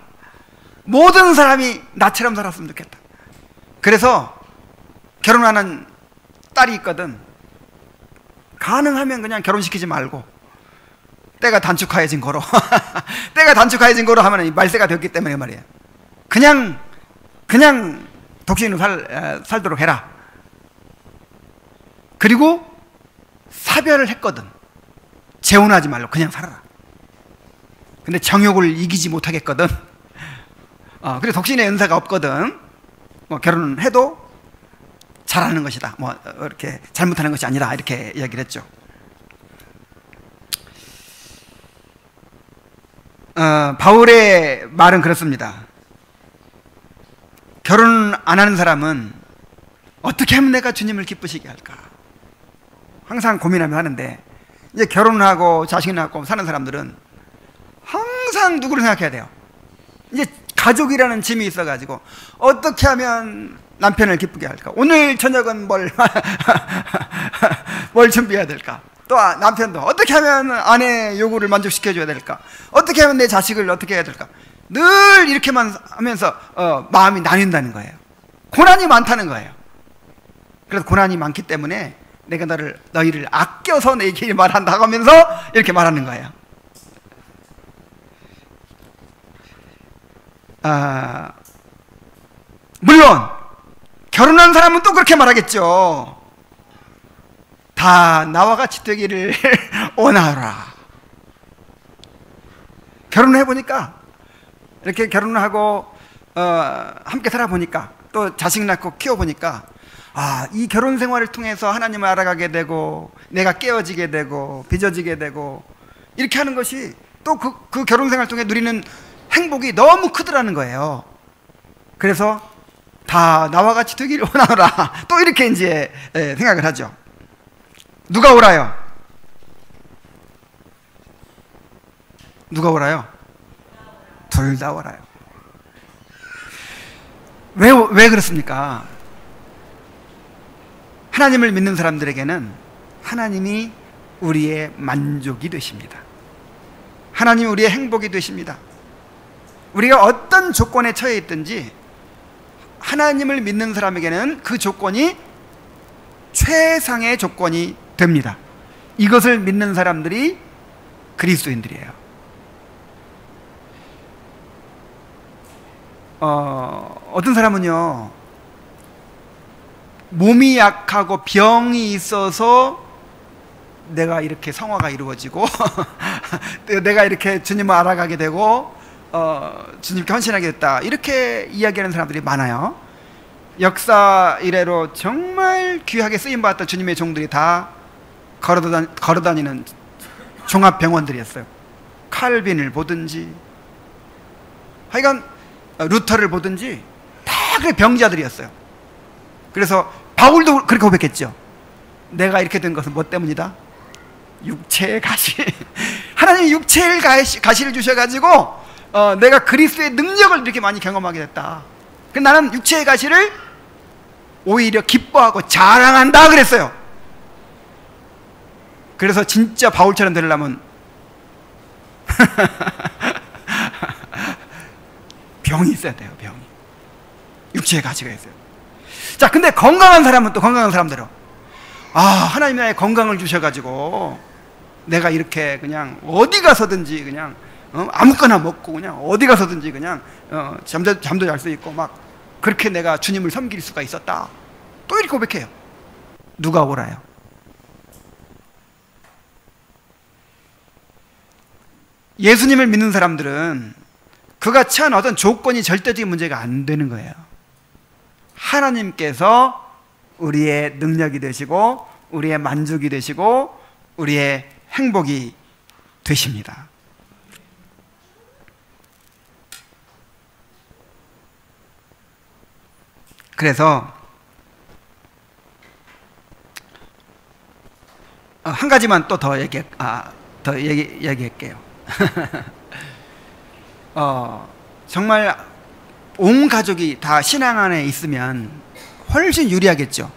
모든 사람이 나처럼 살았으면 좋겠다. 그래서 결혼하는 딸이 있거든. 가능하면 그냥 결혼시키지 말고 때가 단축하여진 거로 때가 단축하여진 거로 하면 말세가 됐기 때문에 말이에요. 그냥 독신으로 살도록 해라. 그리고 사별을 했거든. 재혼하지 말고 그냥 살아라. 근데 정욕을 이기지 못하겠거든. 그래서 독신의 연세가 없거든. 뭐 결혼은 해도 잘하는 것이다. 뭐 이렇게 잘못하는 것이 아니라 이렇게 이야기를 했죠. 바울의 말은 그렇습니다. 결혼 안 하는 사람은 어떻게 하면 내가 주님을 기쁘시게 할까? 항상 고민하며 하는데, 이제 결혼하고 자식 낳고 사는 사람들은 항상 누구를 생각해야 돼요. 이제 가족이라는 짐이 있어가지고 어떻게 하면 남편을 기쁘게 할까? 오늘 저녁은 뭘 준비해야 될까? 또 남편도 어떻게 하면 아내의 요구를 만족시켜줘야 될까? 어떻게 하면 내 자식을 어떻게 해야 될까? 늘 이렇게만 하면서 마음이 나뉜다는 거예요. 고난이 많다는 거예요. 그래서 고난이 많기 때문에 내가 너희를 아껴서 내게 말한다고 하면서 이렇게 말하는 거예요. 물론 결혼한 사람은 또 그렇게 말하겠죠. 다 나와 같이 되기를 원하라. 결혼을 해보니까, 이렇게 결혼하고 함께 살아보니까, 또 자식 낳고 키워보니까, 이 결혼 생활을 통해서 하나님을 알아가게 되고 내가 깨어지게 되고 빚어지게 되고 이렇게 하는 것이 또 그 결혼 생활을 통해 누리는 행복이 너무 크더라는 거예요. 그래서 다 나와 같이 되기를 원하노라. 또 이렇게 이제 생각을 하죠. 누가 오라요? 누가 오라요? 둘 다 오라요. 왜 그렇습니까? 하나님을 믿는 사람들에게는 하나님이 우리의 만족이 되십니다. 하나님이 우리의 행복이 되십니다. 우리가 어떤 조건에 처해 있든지 하나님을 믿는 사람에게는 그 조건이 최상의 조건이 됩니다. 이것을 믿는 사람들이 그리스도인들이에요. 어떤 사람은요, 몸이 약하고 병이 있어서 내가 이렇게 성화가 이루어지고 내가 이렇게 주님을 알아가게 되고 주님께 헌신하게 됐다, 이렇게 이야기하는 사람들이 많아요. 역사 이래로 정말 귀하게 쓰임받았던 주님의 종들이 다 걸어다니는 종합병원들이었어요. 칼빈을 보든지 하여간 루터를 보든지 다 그래 병자들이었어요. 그래서 바울도 그렇게 고백했죠. 내가 이렇게 된 것은 뭐 때문이다? 육체의 가시. 하나님이 육체의 가시를 주셔가지고 내가 그리스도의 능력을 이렇게 많이 경험하게 됐다. 나는 육체의 가시를 오히려 기뻐하고 자랑한다 그랬어요. 그래서 진짜 바울처럼 되려면 병이 있어야 돼요. 병이. 육체의 가시가 있어요. 자, 근데 건강한 사람은 또 건강한 사람대로, 하나님이 나의 건강을 주셔가지고 내가 이렇게 그냥 어디 가서든지 그냥 아무거나 먹고 그냥 어디 가서든지 그냥 잠도 잘 수 있고 막 그렇게 내가 주님을 섬길 수가 있었다. 또 이렇게 고백해요. 누가 오라요? 예수님을 믿는 사람들은 그가 처한 어떤 조건이 절대적인 문제가 안 되는 거예요. 하나님께서 우리의 능력이 되시고 우리의 만족이 되시고 우리의 행복이 되십니다. 그래서 한 가지만 또 더 얘기할게요. 정말 온 가족이 다 신앙 안에 있으면 훨씬 유리하겠죠.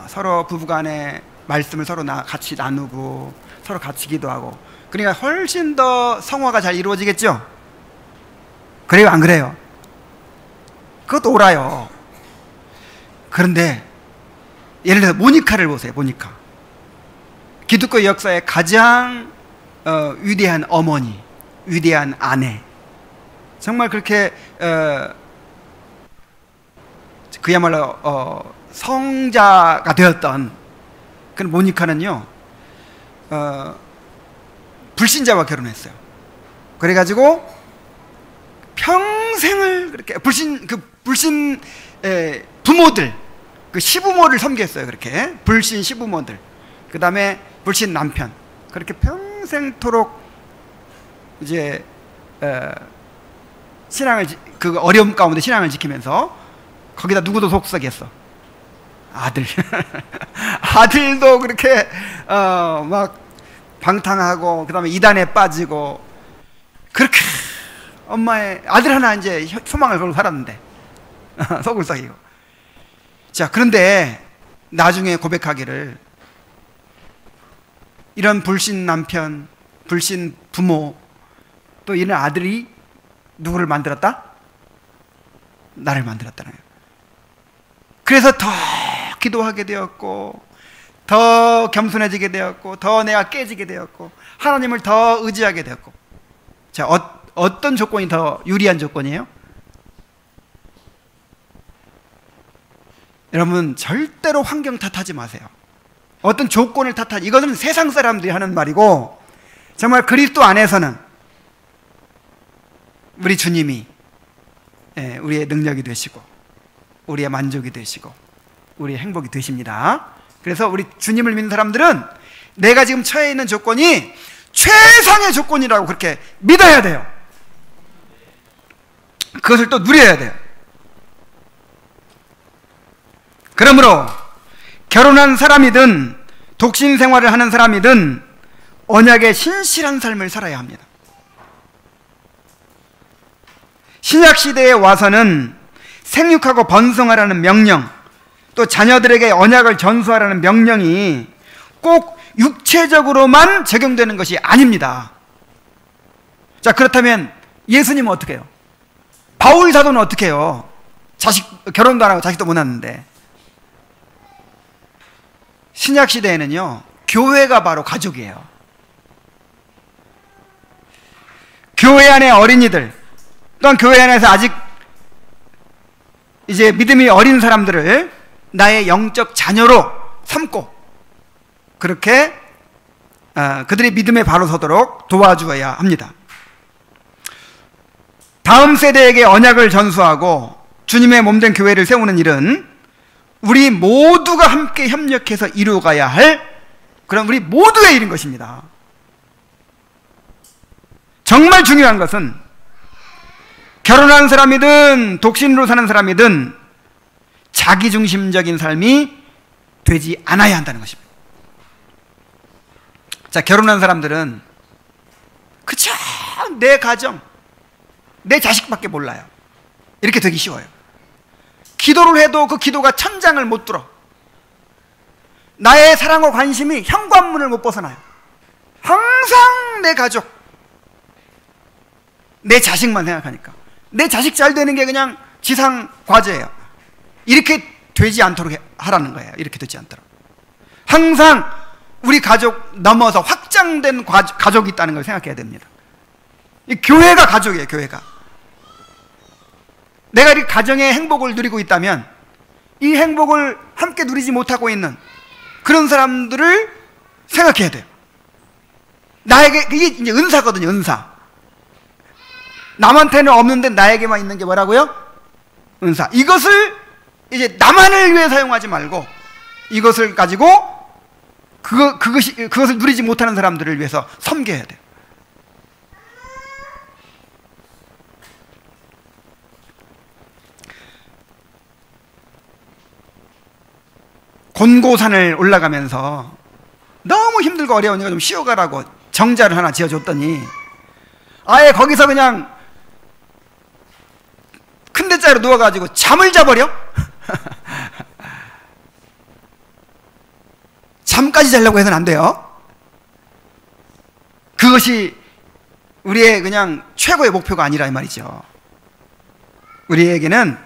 서로 부부간에 말씀을 서로 같이 나누고 서로 같이 기도하고, 그러니까 훨씬 더 성화가 잘 이루어지겠죠. 그래요, 안 그래요? 그것도 옳아요. 그런데 예를 들어서 모니카를 보세요. 모니카, 기독교 역사의 가장 위대한 어머니, 위대한 아내, 정말 그렇게 그야말로 성자가 되었던 그 모니카는요, 불신자와 결혼했어요. 그래가지고 평생을 그렇게 불신 부모들, 그 시부모를 섬겼어요. 그렇게 불신 시부모들, 그 다음에 불신 남편, 그렇게 평생토록 이제 신앙을, 그 어려움 가운데 신앙을 지키면서, 거기다 누구도 속썩였어. 아들. 아들도 그렇게 막 방탕하고 그 다음에 이단에 빠지고, 그렇게 엄마의 아들 하나 이제 소망을 걸고 살았는데 속을 썩이고. 자, 그런데 나중에 고백하기를, 이런 불신 남편, 불신 부모, 또 이런 아들이 누구를 만들었다? 나를 만들었다는 거예요. 그래서 더 기도하게 되었고, 더 겸손해지게 되었고, 더 내가 깨지게 되었고, 하나님을 더 의지하게 되었고. 자, 어떤 조건이 더 유리한 조건이에요? 여러분, 절대로 환경 탓하지 마세요. 어떤 조건을 탓하지, 이거는 세상 사람들이 하는 말이고, 정말 그리스도 안에서는 우리 주님이 우리의 능력이 되시고 우리의 만족이 되시고 우리의 행복이 되십니다. 그래서 우리 주님을 믿는 사람들은 내가 지금 처해 있는 조건이 최상의 조건이라고 그렇게 믿어야 돼요. 그것을 또 누려야 돼요. 그러므로 결혼한 사람이든 독신 생활을 하는 사람이든 언약의 신실한 삶을 살아야 합니다. 신약시대에 와서는 생육하고 번성하라는 명령, 또 자녀들에게 언약을 전수하라는 명령이 꼭 육체적으로만 적용되는 것이 아닙니다. 자, 그렇다면 예수님은 어떻게 해요? 바울 사도는 어떻게 해요? 결혼도 안 하고 자식도 못 낳는데. 신약시대에는요, 교회가 바로 가족이에요. 교회 안의 어린이들, 또한 교회 안에서 아직 이제 믿음이 어린 사람들을 나의 영적 자녀로 삼고, 그렇게 그들이 믿음에 바로 서도록 도와주어야 합니다. 다음 세대에게 언약을 전수하고 주님의 몸된 교회를 세우는 일은 우리 모두가 함께 협력해서 이루어가야 할 그런 우리 모두의 일인 것입니다. 정말 중요한 것은 결혼한 사람이든 독신으로 사는 사람이든 자기중심적인 삶이 되지 않아야 한다는 것입니다. 자, 결혼한 사람들은 그쵸, 내 가정, 내 자식밖에 몰라요. 이렇게 되기 쉬워요. 기도를 해도 그 기도가 천장을 못 뚫어. 나의 사랑과 관심이 현관문을 못 벗어나요. 항상 내 가족, 내 자식만 생각하니까. 내 자식 잘 되는 게 그냥 지상 과제예요. 이렇게 되지 않도록 하라는 거예요. 이렇게 되지 않도록. 항상 우리 가족 넘어서 확장된 가족이 있다는 걸 생각해야 됩니다. 이 교회가 가족이에요. 교회가. 내가 이 가정의 행복을 누리고 있다면 이 행복을 함께 누리지 못하고 있는 그런 사람들을 생각해야 돼요. 나에게 이게 이제 은사거든요. 은사. 남한테는 없는데 나에게만 있는 게 뭐라고요? 은사. 이것을 이제 나만을 위해 사용하지 말고 이것을 가지고 그것을 누리지 못하는 사람들을 위해서 섬겨야 돼요. 곤고산을 올라가면서 너무 힘들고 어려우니까 좀 쉬어가라고 정자를 하나 지어줬더니 아예 거기서 그냥 큰 대자로 누워가지고 잠을 자버려? 잠까지 자려고 해서는 안 돼요. 그것이 우리의 그냥 최고의 목표가 아니라 이 말이죠. 우리에게는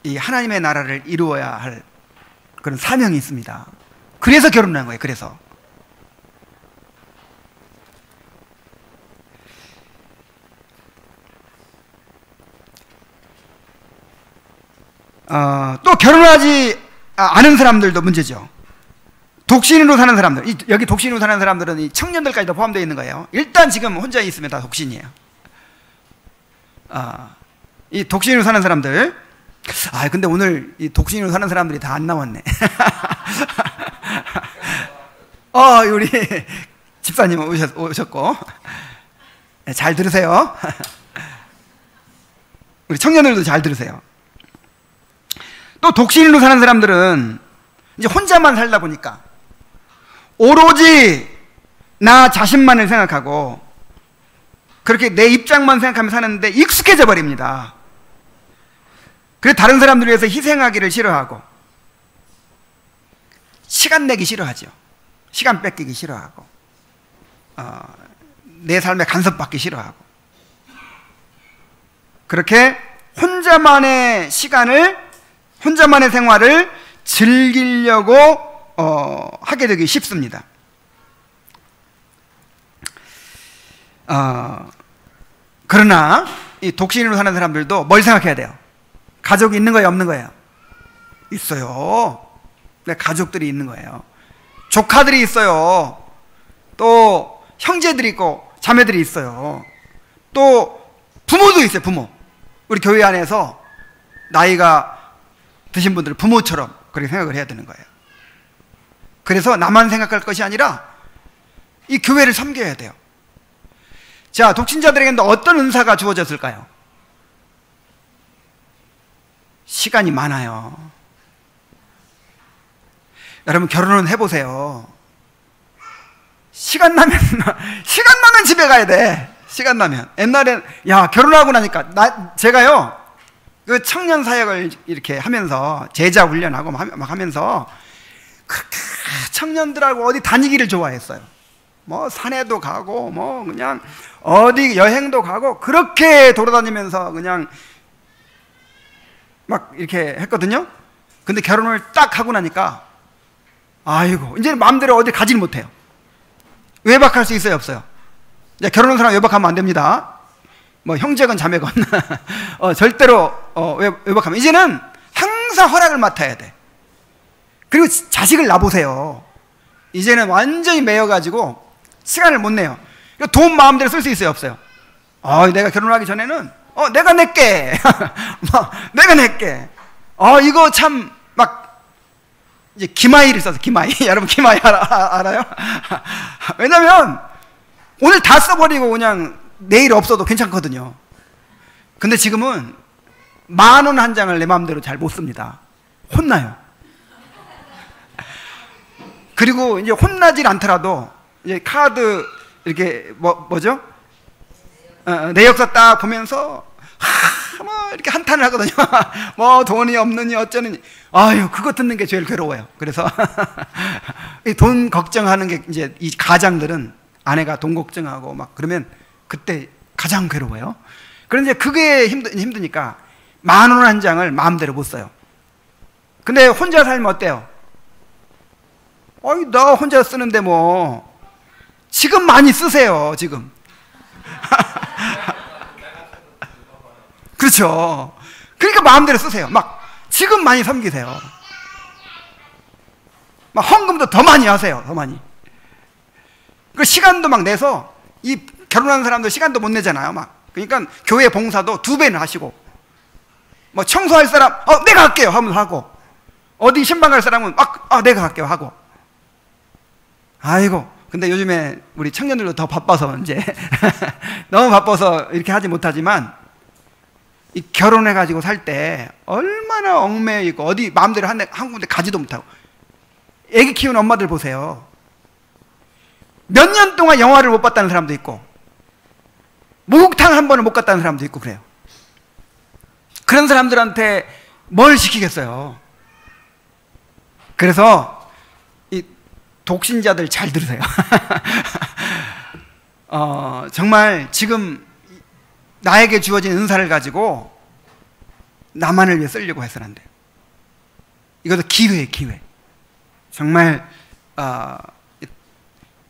이 하나님의 나라를 이루어야 할 그런 사명이 있습니다. 그래서 결혼한 거예요. 그래서 또 결혼하지 않은 사람들도 문제죠. 독신으로 사는 사람들, 여기 독신으로 사는 사람들은 이 청년들까지도 포함되어 있는 거예요. 일단 지금 혼자 있으면 다 독신이에요. 이 독신으로 사는 사람들, 근데 오늘 이 독신으로 사는 사람들이 다 안 나왔네. 우리 집사님 오셨고, 잘 들으세요. 우리 청년들도 잘 들으세요. 또 독신으로 사는 사람들은 이제 혼자만 살다 보니까 오로지 나 자신만을 생각하고 그렇게 내 입장만 생각하며 사는데 익숙해져 버립니다. 그래서 다른 사람들을 위해서 희생하기를 싫어하고 시간 내기 싫어하죠. 시간 뺏기기 싫어하고 내 삶에 간섭받기 싫어하고 그렇게 혼자만의 생활을 즐기려고 하게 되기 쉽습니다. 그러나 이 독신으로 사는 사람들도 뭘 생각해야 돼요? 가족이 있는 거예요? 없는 거예요? 있어요. 가족들이 있는 거예요. 조카들이 있어요. 또 형제들이 있고 자매들이 있어요. 또 부모도 있어요. 부모. 우리 교회 안에서 나이가 드신 분들은 부모처럼 그렇게 생각을 해야 되는 거예요. 그래서 나만 생각할 것이 아니라 이 교회를 섬겨야 돼요. 자, 독신자들에게는 어떤 은사가 주어졌을까요? 시간이 많아요. 여러분 결혼은 해보세요. 시간 나면 집에 가야 돼. 시간 나면. 옛날엔 결혼하고 나니까 제가요 그 청년 사역을 이렇게 하면서 제자 훈련하고 막 하면서 그렇게 청년들하고 어디 다니기를 좋아했어요. 뭐 산에도 가고 뭐 그냥 어디 여행도 가고 그렇게 돌아다니면서 그냥 막 이렇게 했거든요. 근데 결혼을 딱 하고 나니까 아이고 이제는 마음대로 어디 가지를 못해요. 외박할 수 있어요? 없어요? 이제 결혼한 사람 외박하면 안 됩니다. 뭐 형제건 자매건 절대로 외박하면 이제는 항상 허락을 맡아야 돼. 그리고 자식을 낳아보세요. 이제는 완전히 매여가지고 시간을 못 내요. 돈 마음대로 쓸 수 있어요? 없어요? 내가 결혼하기 전에는 내가 낼게. 내가 낼게. 이거 참 막 이제 기마이를 써서 기마이. 여러분 기마이 알아요? 왜냐면 오늘 다 써버리고 그냥 내일 없어도 괜찮거든요. 근데 지금은 10,000원 한 장을 내 마음대로 잘 못 씁니다. 혼나요. 그리고 이제 혼나질 않더라도 이제 카드 이렇게 뭐죠? 내 역사 딱 보면서 뭐 이렇게 한탄을 하거든요. 뭐 돈이 없느니 어쩌느니. 아유, 그거 듣는 게 제일 괴로워요. 그래서 돈 걱정하는 게 이제 이 가장들은 아내가 돈 걱정하고 막 그러면 그때 가장 괴로워요. 그런데 그게 힘드니까 10,000원 한 장을 마음대로 못 써요. 근데 혼자 살면 어때요? 어이, 나 혼자 쓰는데 뭐 지금 많이 쓰세요. 지금. 그렇죠. 그러니까 마음대로 쓰세요. 막 지금 많이 섬기세요. 막 헌금도 더 많이 하세요. 더 많이. 그 시간도 막 내서, 이 결혼한 사람도 시간도 못 내잖아요. 막 그러니까 교회 봉사도 2배는 하시고, 뭐 청소할 사람 내가 할게요 하면 하고, 어디 신방 갈 사람은 막 내가 할게요 하고. 아이고, 근데 요즘에 우리 청년들도 더 바빠서 이제 너무 바빠서 이렇게 하지 못하지만, 이 결혼해가지고 살 때 얼마나 얽매여 있고 어디 마음대로 한 군데 가지도 못하고. 애기 키우는 엄마들 보세요. 몇 년 동안 영화를 못 봤다는 사람도 있고, 목욕탕 한 번을 못 갔다는 사람도 있고 그래요. 그런 사람들한테 뭘 시키겠어요. 그래서 이 독신자들 잘 들으세요. 정말 지금 나에게 주어진 은사를 가지고 나만을 위해 쓰려고 해서는 안 돼요. 이것도 기회예요, 기회. 정말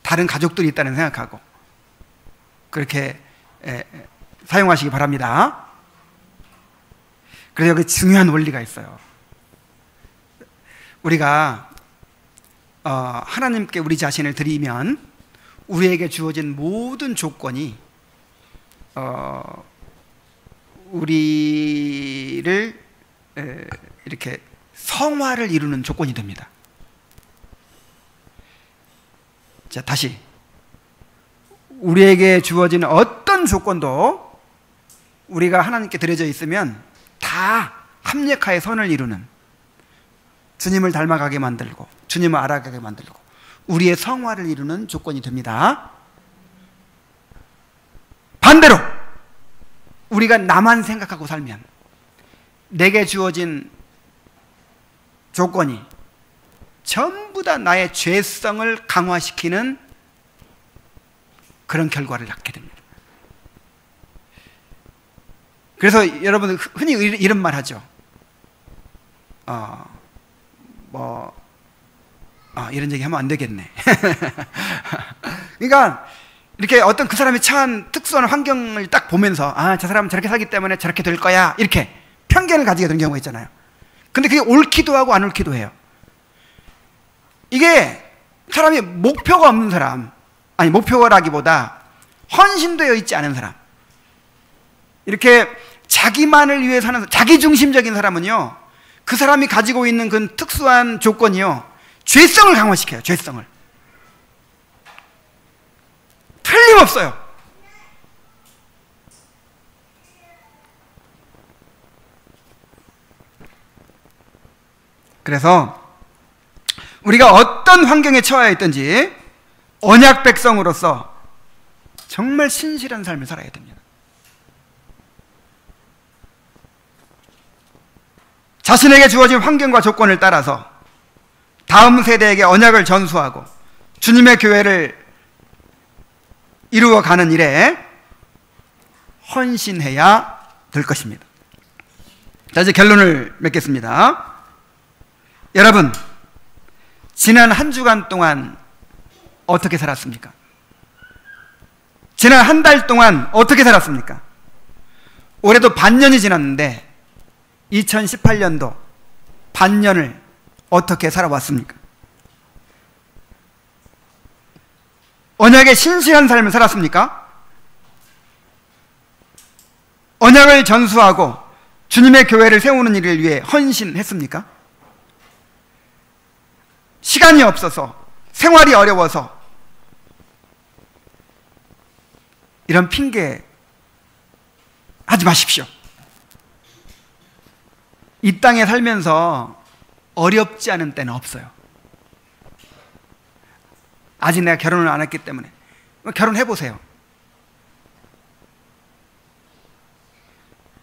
다른 가족들이 있다는 생각하고 그렇게 사용하시기 바랍니다. 그래서 여기 중요한 원리가 있어요. 우리가 하나님께 우리 자신을 드리면 우리에게 주어진 모든 조건이 우리를 이렇게 성화를 이루는 조건이 됩니다. 자, 다시 우리에게 주어지는 어떤 조건도 우리가 하나님께 드려져 있으면 다 합력하여 선을 이루는, 주님을 닮아가게 만들고 주님을 알아가게 만들고 우리의 성화를 이루는 조건이 됩니다. 반대로 우리가 나만 생각하고 살면 내게 주어진 조건이 전부 다 나의 죄성을 강화시키는 그런 결과를 낳게 됩니다. 그래서 여러분 흔히 이런 말 하죠. 이런 얘기 하면 안 되겠네. 그러니까 이렇게 어떤 그 사람이 처한 특수한 환경을 딱 보면서 저 사람은 저렇게 살기 때문에 저렇게 될 거야, 이렇게 편견을 가지게 되는 경우가 있잖아요. 근데 그게 옳기도 하고 안 옳기도 해요. 이게 사람이 목표가 없는 사람, 아니 목표라기보다 헌신되어 있지 않은 사람, 이렇게 자기만을 위해 사는, 자기중심적인 사람은요, 그 사람이 가지고 있는 그 특수한 조건이요, 죄성을 강화시켜요. 죄성을. 틀림없어요. 그래서 우리가 어떤 환경에 처해 있든지 언약 백성으로서 정말 신실한 삶을 살아야 됩니다. 자신에게 주어진 환경과 조건을 따라서 다음 세대에게 언약을 전수하고 주님의 교회를 이루어가는 일에 헌신해야 될 것입니다. 자, 이제 결론을 맺겠습니다. 여러분, 지난 한 주간 동안 어떻게 살았습니까? 지난 한 달 동안 어떻게 살았습니까? 올해도 반년이 지났는데 2018년도 반년을 어떻게 살아왔습니까? 언약에 신실한 삶을 살았습니까? 언약을 전수하고 주님의 교회를 세우는 일을 위해 헌신했습니까? 시간이 없어서, 생활이 어려워서 이런 핑계 하지 마십시오. 이 땅에 살면서 어렵지 않은 때는 없어요. 아직 내가 결혼을 안 했기 때문에 결혼해보세요.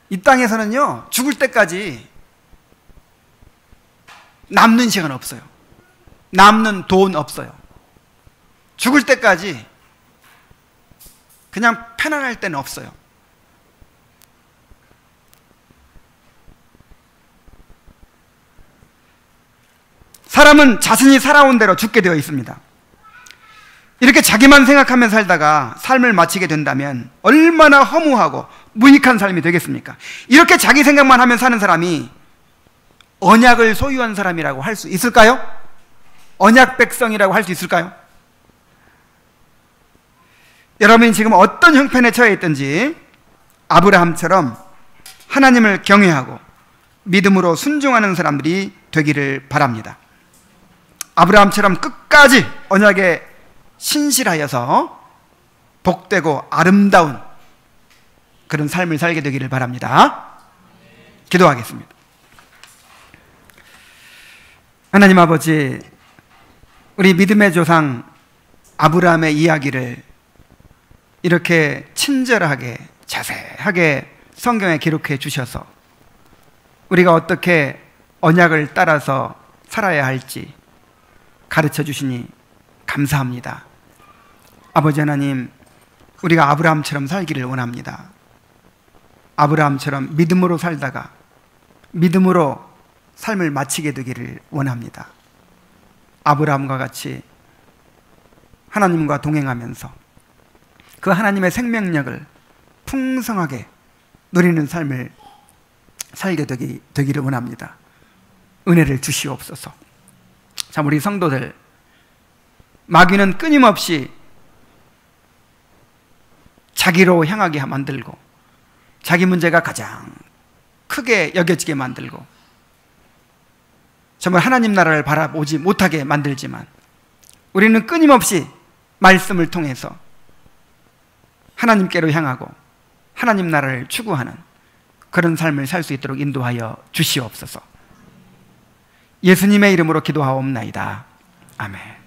이 땅에서는요, 죽을 때까지 남는 시간 없어요. 남는 돈 없어요. 죽을 때까지 그냥 편안할 때는 없어요. 사람은 자신이 살아온 대로 죽게 되어 있습니다. 이렇게 자기만 생각하며 살다가 삶을 마치게 된다면 얼마나 허무하고 무익한 삶이 되겠습니까? 이렇게 자기 생각만 하며 사는 사람이 언약을 소유한 사람이라고 할 수 있을까요? 언약 백성이라고 할 수 있을까요? 여러분이 지금 어떤 형편에 처해 있든지 아브라함처럼 하나님을 경외하고 믿음으로 순종하는 사람들이 되기를 바랍니다. 아브라함처럼 끝까지 언약에 신실하여서 복되고 아름다운 그런 삶을 살게 되기를 바랍니다. 기도하겠습니다. 하나님 아버지, 우리 믿음의 조상 아브라함의 이야기를 이렇게 친절하게 자세하게 성경에 기록해 주셔서 우리가 어떻게 언약을 따라서 살아야 할지 가르쳐 주시니 감사합니다. 아버지 하나님, 우리가 아브라함처럼 살기를 원합니다. 아브라함처럼 믿음으로 살다가 믿음으로 삶을 마치게 되기를 원합니다. 아브라함과 같이 하나님과 동행하면서 그 하나님의 생명력을 풍성하게 누리는 삶을 살게 되기를 원합니다. 은혜를 주시옵소서. 참, 우리 성도들, 마귀는 끊임없이 자기로 향하게 만들고 자기 문제가 가장 크게 여겨지게 만들고 정말 하나님 나라를 바라보지 못하게 만들지만 우리는 끊임없이 말씀을 통해서 하나님께로 향하고 하나님 나라를 추구하는 그런 삶을 살 수 있도록 인도하여 주시옵소서. 예수님의 이름으로 기도하옵나이다. 아멘.